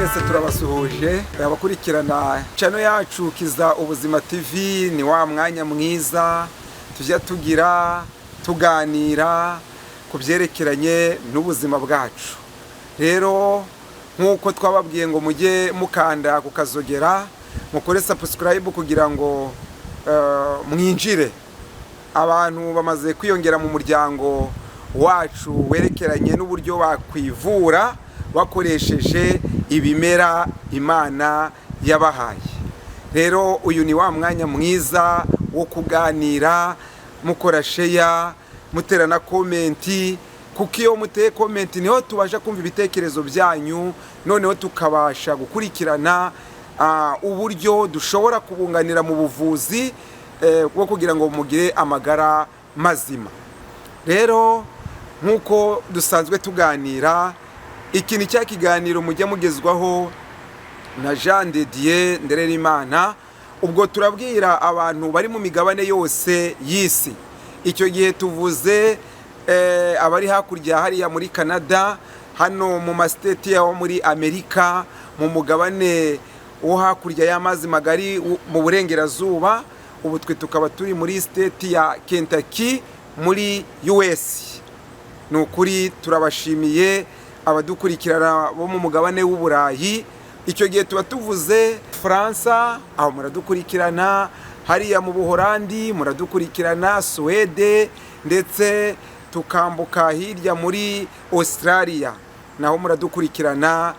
mwese turabasuhuje abakurikirana channel yacu Kiza Ubuzima TV. Ni wa mwanya mwiza tujya tugira tuganira ku byerekeranye n'ubuzima bwacu. Rero nkuko twababwiye ngo mujye mukanda kukazogera mukore subscribe kugira ngo mwinjire. Abantu bamaze kwiyongera mu muryango wacu werekeranye n'uburyo bakwivura bakoresheje ibimera Imana yabahaye. Rero uyu ni wa mwanya mwiza wo kuganira, mukora share, mutera na comment, kuko iyo muteye comment niho tubasha kumva ibitekerezo byanyu, noneho tukabasha gukurikirana uburyo dushobora kubunganira mu buvuzi bwo kugira ngo mugire amagara mazima. Rero nkuko dusanzwe tuganira, iki ni cya kiganiro mujya mugezwaho na Jean de Dieu Ndererimana. Ubwo turabwira abantu bari mu migabane yose y'isi. Icyo gihe tuvuze abari hakurya hariya muri Canada, hano mu mastate ya muri Amerika, mu mugabane wo hakurya y'amazi magari mu burengerazuba. Ubu twe tukaba turi muri state ya Kentucky muri US. Nukuri turabashimiye abadukurikirana bo mu mugabane w'Uburayi. Icyo gihe tuba tuvuze Faransa, aho muradukurikirana, hariya mu Buholandi muradukurikirana, Swede, ndetse tukambuka hirya muri Australia naho muradukurikirana.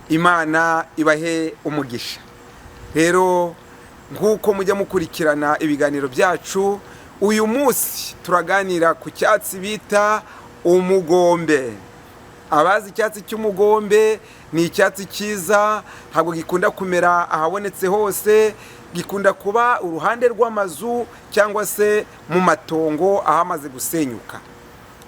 Imana ibahe umugisha. Rero nkuko mujya mukurikirana ibiganiro byacu, uyu munsi turaganira ku cyatsi bita umugombe. Abazi icyatsi cy'umugombe ni icyatsi cyiza, ntabwo gikunda kumera ahabonetse hose, gikunda kuba uruhande rw'amazu cyangwa se mu matongo ahamaze gusenyuka,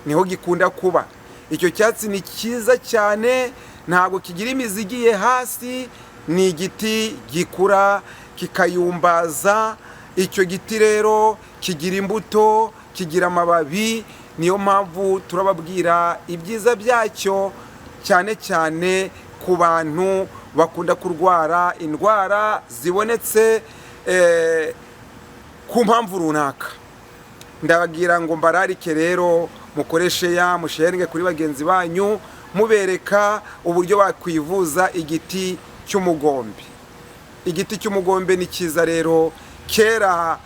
niho gikunda kuba. Icyo cyatsi ni cyiza cyane, ntabwo kigira imizi igiye hasi, ni igiti gikura kikayumbaza. Icyo giti rero kigira imbuto, kigira amababi. Niyo mpamvu turababwira ibyiza byacyo, cyane cyane ku bantu bakunda kurwara indwara zibonetse ku mpamvu runaka. Ndabagira ngo mbararike rero mukoreshe ya musherenge kuri bagenzi banyu, mubereka uburyo bakwivuza igiti cy'umugombe. Igiti cy'umugombe ni cyiza rero. Kera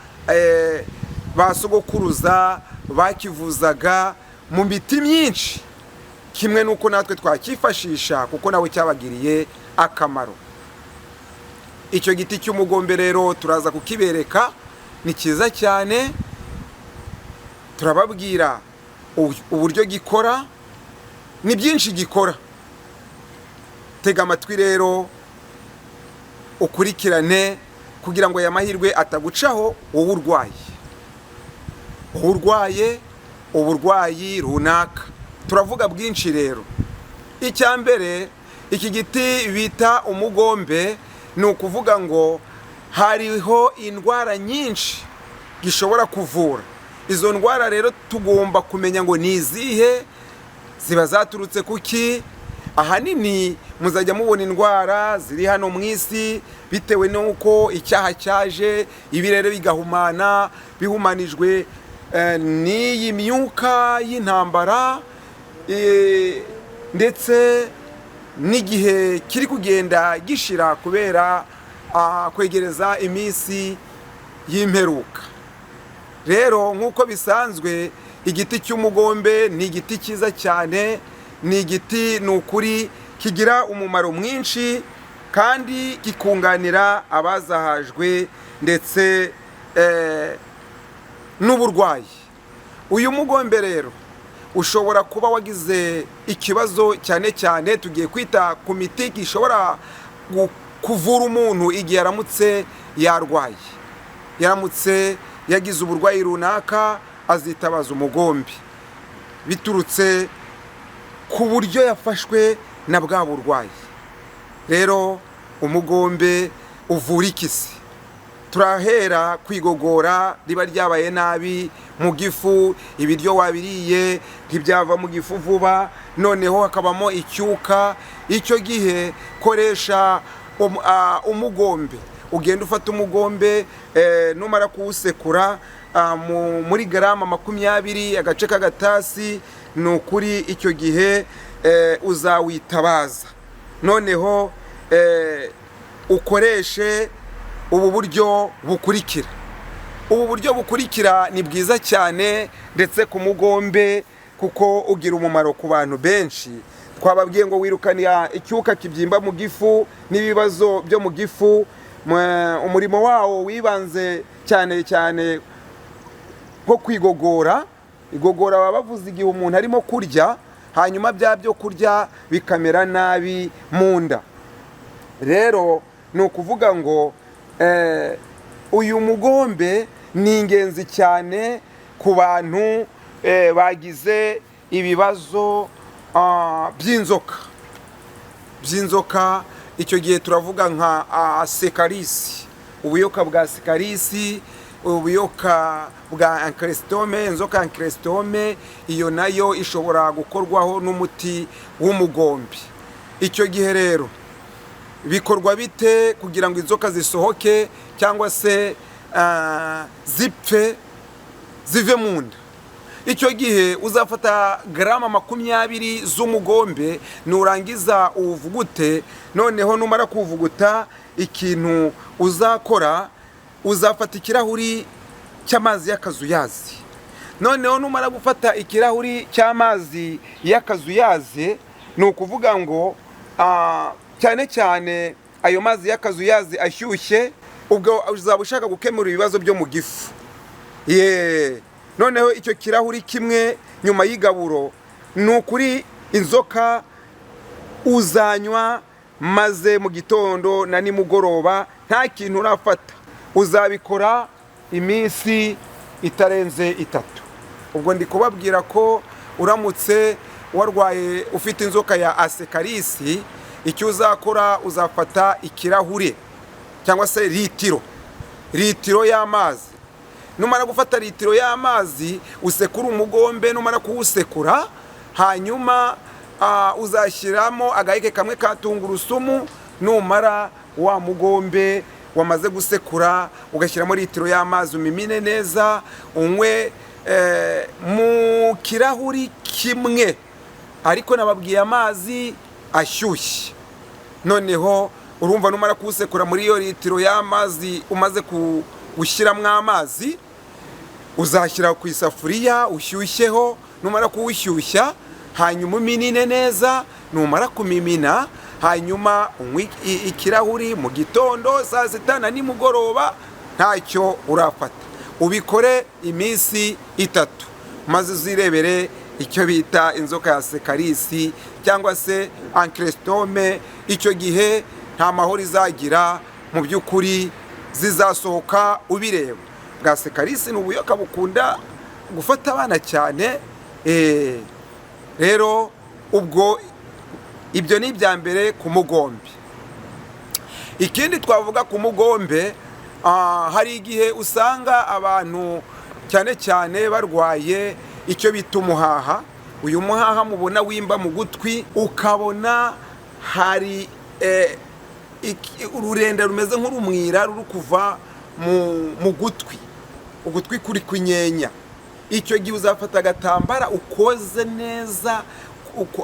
basogokuruza bakivuzaga mu miti myinshi, kimwe nuko natwe twakifashisha kuko nawe cyabagiriye akamaro. Icyo giti cy'umugombe rero turaza kukibereka, ni cyiza cyane. Turababwira uburyo gikora, ni byinshi gikora. Tega amatwi rero ukurikirane kugira ngo aya mahirwe atagucaho wowe urwaye uburwayi runaka. Turavuga bwinshi rero. Icya mbere, iki giti bita umugombe, ni ukuvuga ngo hariho indwara nyinshi gishobora kuvura. Izo ndwara rero tugomba kumenya ngo ni izihe, ziba zaturutse kuki. Ahanini muzajya mubona indwara ziri hano mu isi bitewe n'uko icyaha cyaje, ibirere bigahumana, bihumanijwe n'iyi myuka y'intambara, ndetse n'igihe kiri kugenda gishira kubera kwegereza iminsi y'imperuka. Rero nk'uko bisanzwe, igiti cy'umugombe ni igiti cyiza cyane. Ni igiti ni ukuri kigira umumaro mwinshi, kandi kikunganira abazahajwe ndetse n'uburwayi. Uyu mugombe rero ushobora kuba wagize ikibazo, cyane cyane tugiye kwita ku miti gishobora kuvura umuntu igihe yaramutse yarwaye, yaramutse yagize uburwayi runaka, azitabaza umugombe biturutse ku buryo yafashwe na bwa burwayi. Rero umugombe uvura ikisi. turahera kwigogora riba ryabaye nabi mu gifu, ibiryo wabiriye ntibyava mu gifu vuba, noneho hakabamo icyuka. Icyo gihe koresha umugombe. Ugenda ufata umugombe, numara kuwusekura muri garama 20 agace k'agatasi, ni ukuri icyo gihe uzawitabaza. Noneho ukoreshe ubu buryo bukurikira. Ubu buryo bukurikira ni bwiza cyane, ndetse ku mugombe kuko ugira umumaro ku bantu benshi. Twababwiye ngo wirukana icyuka kibyimba mu gifu n'ibibazo byo mu gifu. Umurimo wawo wibanze cyane cyane nko kwigogora. Igogora baba bavuze igihe umuntu arimo kurya, hanyuma bya byo kurya bikamera nabi mu nda. Rero ni ukuvuga ngo uyu mugombe ni ingenzi cyane ku bantu bagize ibibazo by'inzoka. Icyo gihe turavuga nka sekarisi, ubuyoka bwa sekarisi, ubuyoka bwa ankylostome, inzoka ankylostome. Iyo nayo ishobora gukorwaho n'umuti w'umugombe. Icyo gihe rero bikorwa bite kugira ngo inzoka zisohoke cyangwa se zipfe zive mu nda? Icyo gihe uzafata garama 20 z'umugombe, nurangiza uwuvugute. Noneho numara kuvuguta, ikintu uzakora, uzafata ikirahuri cy'amazi y'akazuyazi. Noneho numara gufata ikirahuri cy'amazi y'akazuyazi, ni ukuvuga ngo cyane cyane ayo mazi y'akazuyazi ashyushye, ubwo uzaba ushaka gukemura ibibazo byo mu gifu. Noneho icyo kirahuri kimwe nyuma y'igaburo, ni ukuri inzoka uzanywa, maze mu gitondo na nimugoroba nta kintu urafata. Uzabikora iminsi itarenze 3. Ubwo ndi kubabwira ko uramutse warwaye ufite inzoka ya asekarisi, icyo uzakora, uzafata ikirahure cyangwa se litiro y'amazi. Numara gufata litiro y'amazi, usekura umugombe. Numara kuwusekura, hanyuma uzashyiramo agaheke kamwe ka tungurusumu. Numara wa mugombe wamaze gusekura, ugashyiramo litiro y'amazi, umimine neza, unywe mu kirahuri kimwe, ariko nababwiye amazi ashyushye. Noneho urumva numara kuwusekura muri iyo litiro y'amazi umaze gushyiramo amazi, uzashyira ku isafuriya ushyushyeho. Numara kuwushyushya, hanyuma uminine neza. Numara kumimina, hanyuma unywe ikirahuri mu gitondo, saa sita na nimugoroba, ntacyo urafata. Ubikore iminsi 3, maze uzirebere icyo bita inzoka ya sekarisi cyangwa se ankylostome. Icyo gihe nta mahoro izagira, mu by'ukuri zizasohoka ubireba. Bwa sekarisi ni ubuyoka bukunda gufata abana cyane. Rero ubwo ibyo ni ibya mbere ku mugombe. Ikindi twavuga ku mugombe, hari igihe usanga abantu cyane cyane barwaye icyo bita umuhaha. Uyu muhaha mubona wimba mu gutwi, ukabona hari ururenda rumeze nk'urumwira ruri kuva mu gutwi, ugutwi kuri kunyenya. Icyo gihe uzafata agatambara ukoze neza,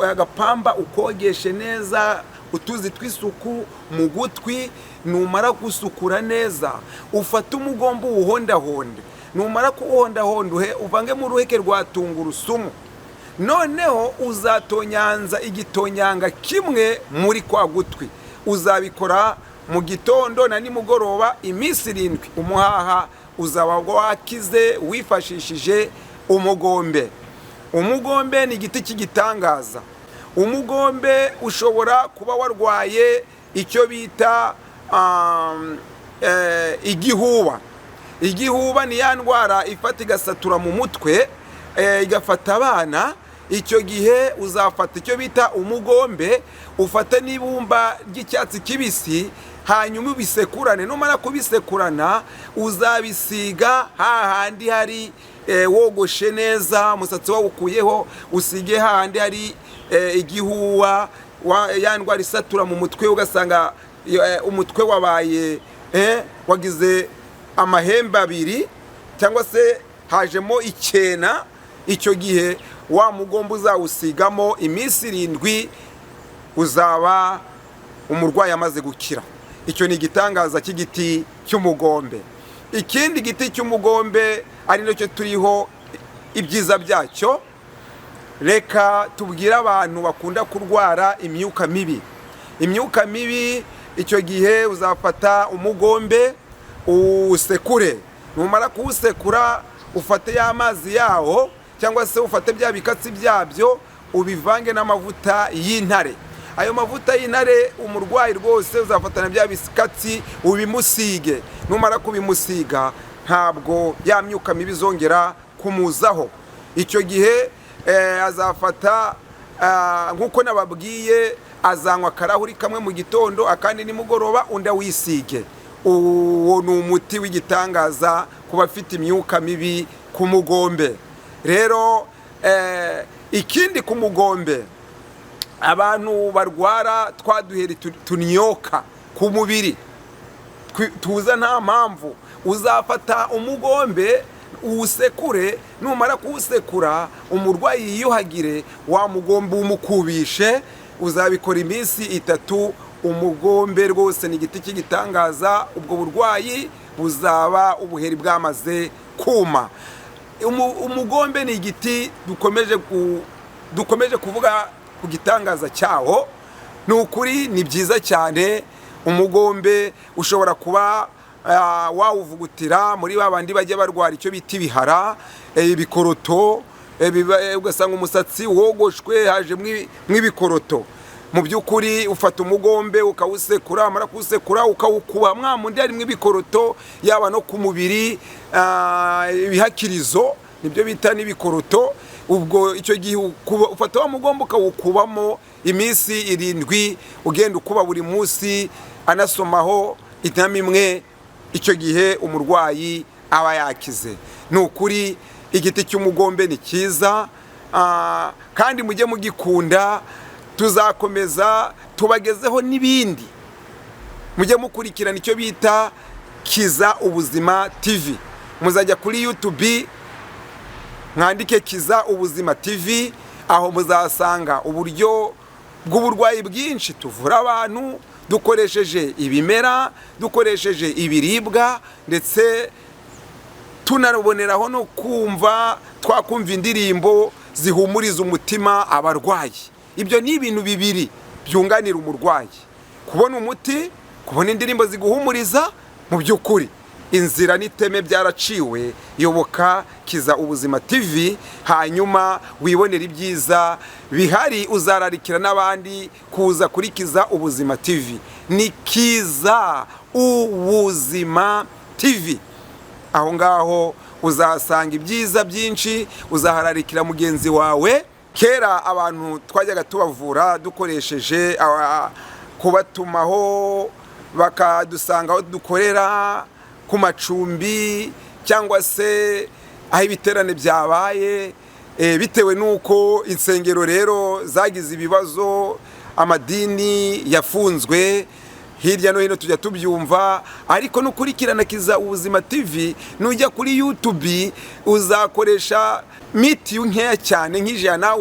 agapamba ukogeshe neza utuzi tw'isuku mu gutwi. Numara gusukura neza, ufata umugombe uwuhondahonde. Numara kuwuhondahonda, uvangemo uruheke rwa tungurusumu. Noneho uzatonyanza igitonyanga kimwe muri kwa gutwi. Uzabikora mu gitondo na nimugoroba iminsi 7. Umuhaha uzaba wakize wifashishije umugombe. Umugombe ni igiti cy'igitangaza. Umugombe ushobora kuba warwaye icyo bita igihuba. Igihuba ni ya ndwara ifata igasatura mu mutwe, igafata abana. Icyo gihe uzafata icyo bita umugombe, ufate n'ibumba ry'icyatsi kibisi, hanyuma ubisekurane. Numara kubisekurana uzabisiga hahandi hari wogoshe neza, umusatsi wawukuyeho usige hahandi hari igihuwa, ya ndwara isatura mu mutwe ugasanga umutwe wabaye wagize amahembe abiri cyangwa se hajemo icyena. Icyo gihe wa mugomba uzawusigamo iminsi 7 uzaba umurwayi amaze gukira. Icyo ni igitangaza cy'igiti cy'umugombe. Ikindi giti cy'umugombe ari nacyo turiho ibyiza byacyo, reka tubwire abantu bakunda kurwara imyuka mibi. Imyuka mibi, icyo gihe uzafata umugombe usekure. Numara kuwusekura ufate y'amazi yawo cyangwa se ufate bya bikatsi byabyo ubivange n'amavuta y'intare. Ayo mavuta y'intare umurwayi rwose uzafatana bya bikatsi ubimusige. Numara kubimusiga ntabwo ya myuka mibi zongera kumuzaho. Icyo gihe azafata nkuko nababwiye, azanywa akarahuri kamwe mu gitondo akandi nimugoroba undi wisige. Uwo ni umuti w'igitangaza ku bafite imyuka mibi ku mugombe. Rero ikindi ku mugombe, abantu barwara twaduheri tunyoka ku mubiri tuza nta mpamvu, uzafata umugombe uwusekure. Numara kuwusekura umurwayi yiyuhagire, wa mugombe umukubishe. Uzabikora iminsi 3. Umugombe rwose ni igiti cy'igitangaza, ubwo burwayi buzaba ubuheri bwamaze kuma. Umugombe ni igiti dukomeje kuvuga ku gitangaza cyawo. Ni ukuri ni byiza cyane. Umugombe ushobora kuba wawuvugutira muri babandi bajya barwara icyo bita ibihara, ibikoroto, ugasanga umusatsi wogoshwe haje mw'ibikoroto. Mu by'ukuri ufata umugombe ukawusekura, amara kuwusekura ukawukuba mundi ari mw'ibikoroto, yaba no ku mubiri ibihakirizo nibyo bita n'ibikoroto. Ubwo icyo gihe ufata wa mugombe ukawukubamo iminsi 7, ugenda ukuba buri munsi anasomaho intama imwe. Icyo gihe umurwayi aba yakize. Ni ukuri igiti cy'umugombe ni cyiza, kandi mujye mugikunda. Tuzakomeza tubagezeho n'ibindi. Mujye mukurikirana icyo bita Kiza Ubuzima TV. Muzajya kuri YouTube mwandike Kiza Ubuzima TV, aho muzasanga uburyo bw'uburwayi bwinshi tuvura abantu dukoresheje ibimera, dukoresheje ibiribwa, ndetse tunaruboneraho no twakumva indirimbo zihumuriza umutima abarwayi. Ibyo ni ibintu bibiri byunganira umurwayi: kubona umuti, kubona indirimbo ziguhumuriza. Mu by'ukuri inzira n'iteme byaraciwe. Yoboka Kiza Ubuzima TV, hanyuma wibonera ibyiza bihari. Uzararikira n'abandi kuza kuri Kiza Ubuzima TV. Ni Kiza Ubuzima TV. Aho ngaho uzasanga ibyiza byinshi, uzahararikira mugenzi wawe. Kera abantu twajyaga tubavura dukoresheje kubatumaho bakadusanga aho dukorera ku macumbi cyangwa se aho ibiterane byabaye, bitewe n'uko insengero rero zagize ibibazo, amadini yafunzwe hirya no hino tujya tubyumva. Ariko nukurikirana Kiza Ubuzima TV, nujya kuri YouTube uzakoresha miti nkeya cyane nk'ijana,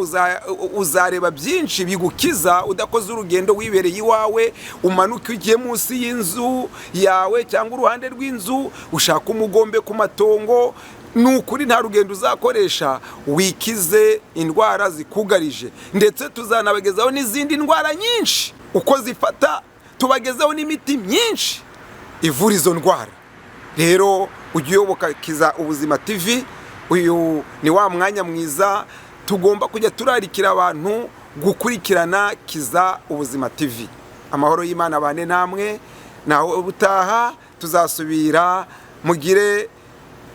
uzareba byinshi bigukiza udakoze urugendo wibereye iwawe. Umanuka ugiye munsi y'inzu yawe cyangwa uruhande rw'inzu, ushaka umugombe ku matongo. Nukuri nta rugendo uzakoresha, wikize indwara zikugarije. Ndetse tuzanabagezaho n'izindi ndwara nyinshi uko zifata, tubagezaho n'imiti myinshi ivura izo ndwara. Rero ujye uyoboka Kiza Ubuzima TV. Uyu ni wa mwanya mwiza tugomba kujya turarikira abantu gukurikirana Kiza Ubuzima TV. Amahoro y'Imana abane namwe. Naho ubutaha tuzasubira. Mugire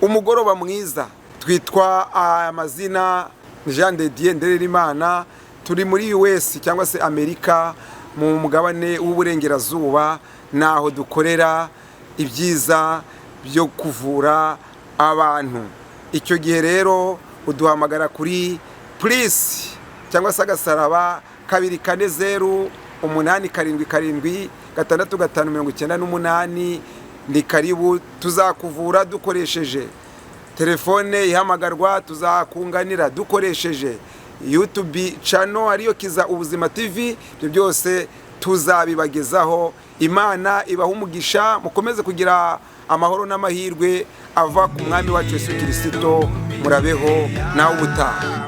umugoroba mwiza. Twitwa amazina Jean de Dieu Ndererimana. Turi muri US cyangwa se Amerika, mu mugabane w'uburengerazuba naho dukorera ibyiza byo kuvura abantu. Icyo gihe rero uduhamagara kuri purisi cyangwa se agasaraba 24087765598. ni karibu, tuzakuvura dukoresheje telefone ihamagarwa, tuzakunganira dukoresheje YouTube channel ariyo Kiza Ubuzima TV. Ibyo byose tuzabibagezaho. Imana ibaha umugisha, mukomeze kugira amahoro n'amahirwe ava ku mwami wacu Yesu Kristo. Murabeho nawe ubutaha.